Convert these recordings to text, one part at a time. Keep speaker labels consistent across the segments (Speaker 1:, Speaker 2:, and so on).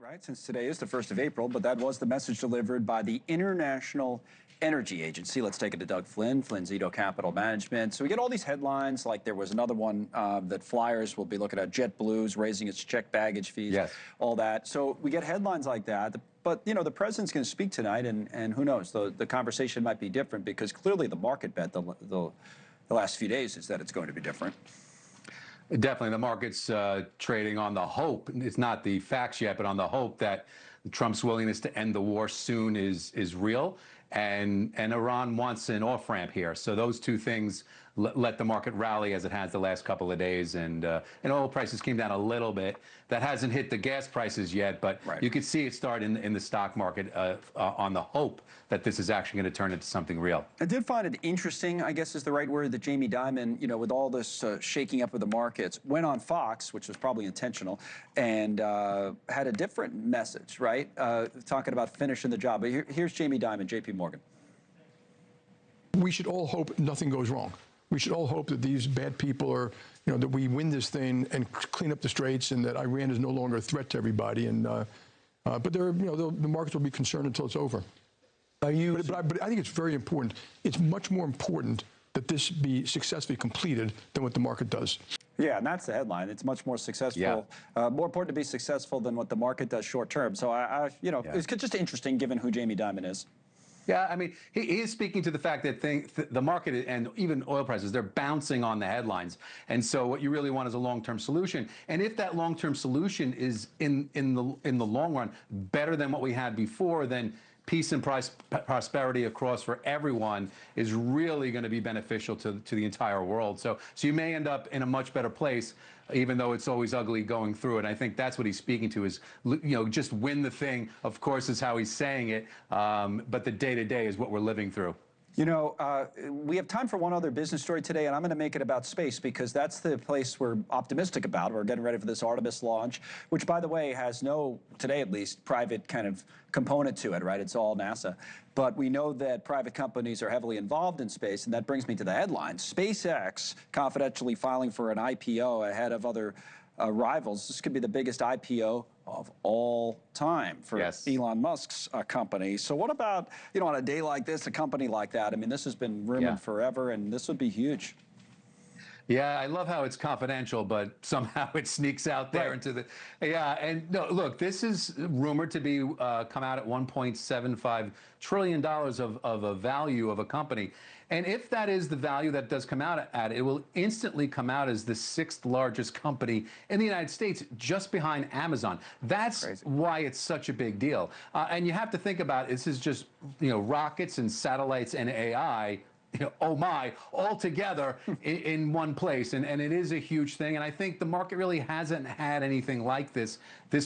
Speaker 1: right, since today is the 1st of April, but that was the message delivered by the International Energy Agency. Let's take it to Doug Flynn, Zito Capital Management. So we get all these headlines, like there was another one that Flyers will be looking at JetBlue's raising its checked baggage fees,
Speaker 2: yes,
Speaker 1: all that. So we get headlines like that. But, you know, the president's going to speak tonight, and who knows, the conversation might be different because clearly the market bet the last few days is that it's going to be different.
Speaker 2: Definitely, the market's trading on the hope. It's not the facts yet, but on the hope that Trump's willingness to end the war soon is real, and Iran wants an off-ramp here. So those two things let the market rally as it has the last couple of days, and oil prices came down a little bit. That hasn't hit the gas prices yet, but
Speaker 1: right,
Speaker 2: you could see it start in the stock market on the hope that this is actually going to turn into something real.
Speaker 1: I did find it interesting, I guess is the right word, that Jamie Dimon, you know, with all this shaking up of the markets, went on Fox, which was probably intentional, and had a different message, right? Talking about finishing the job. But here's Jamie Dimon, J.P. Morgan.
Speaker 3: We should all hope nothing goes wrong. We should all hope that these bad people are, you know, that we win this thing and clean up the straits, and that Iran is no longer a threat to everybody. And but there, you know, the markets will be concerned until it's over. But I think it's very important. It's much more important that this be successfully completed than what the market does.
Speaker 1: Yeah, and that's the headline. It's much more successful, more important to be successful than what the market does short term. So you know, it's just interesting given who Jamie Dimon is.
Speaker 2: Yeah, I mean, he is speaking to the fact that the market and even oil prices, they're bouncing on the headlines. And so what you really want is a long-term solution. And if that long-term solution is in the long run better than what we had before, then peace and prosperity across for everyone is really going to be beneficial to the entire world. So you may end up in a much better place, even though it's always ugly going through it. And I think that's what he's speaking to is, you know, just win the thing, of course, is how he's saying it. But the day-to-day is what we're living through.
Speaker 1: You know, we have time for one other business story today, and I'm going to make it about space because that's the place we're optimistic about. We're getting ready for this Artemis launch, which, by the way, has no, today at least, private kind of component to it, right? It's all NASA. But we know that private companies are heavily involved in space, and that brings me to the headline. SpaceX confidentially filing for an IPO ahead of other rivals. This could be the biggest IPO of all time for Elon Musk's company. So what about, you know, on a day like this, a company like that? I mean, this has been rumored forever, and this would be huge.
Speaker 2: Yeah, I love how it's confidential, but somehow it sneaks out there into the... Yeah, and no, look, this is rumored to be come out at $1.75 trillion of a value of a company. And if that is the value that does come out at, it will instantly come out as the 6th largest company in the United States, just behind Amazon. That's why it's such a big deal. And you have to think about, this is just, you know, rockets and satellites and AI, you know, oh my, all together in one place. And it is a huge thing. And I think the market really hasn't had anything like this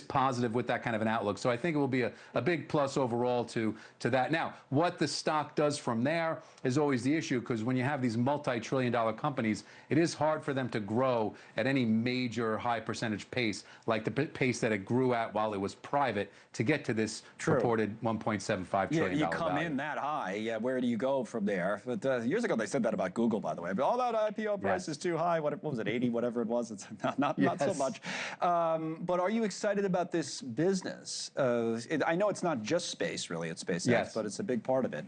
Speaker 2: positive with that kind of an outlook. So I think it will be a big plus overall to that. Now, what the stock does from there is always the issue, because when you have these multi-trillion-dollar companies, it is hard for them to grow at any major high percentage pace, like the pace that it grew at while it was private, to get to this reported $1.75 trillion
Speaker 1: you come
Speaker 2: value.
Speaker 1: in that high, where do you go from there? But years ago, they said that about Google, by the way. But all that IPO price is too high. What was it, 80, whatever it was? It's not so much. But are you excited about this business? I know it's not just space, really, at SpaceX, but it's a big part of it.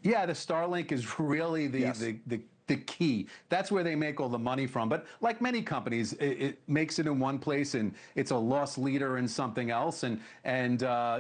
Speaker 2: Yeah, the Starlink is really the key. That's where they make all the money from. But like many companies, it makes it in one place, and it's a loss leader in something else. And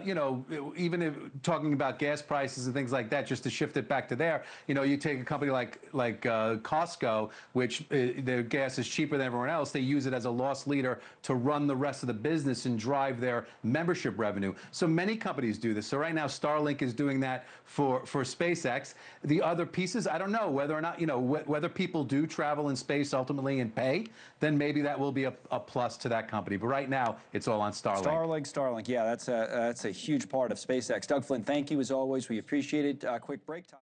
Speaker 2: you know, even if talking about gas prices and things like that, just to shift it back to there, you know, you take a company like Costco, which their gas is cheaper than everyone else. They use it as a loss leader to run the rest of the business and drive their membership revenue. So many companies do this. So right now, Starlink is doing that for SpaceX. The other pieces, I don't know whether or not, you know, whether people do travel in space ultimately and pay, then maybe that will be a plus to that company. But right now, it's all on Starlink.
Speaker 1: Starlink. Yeah, that's a huge part of SpaceX. Doug Flynn, thank you as always. We appreciate it. Quick break time.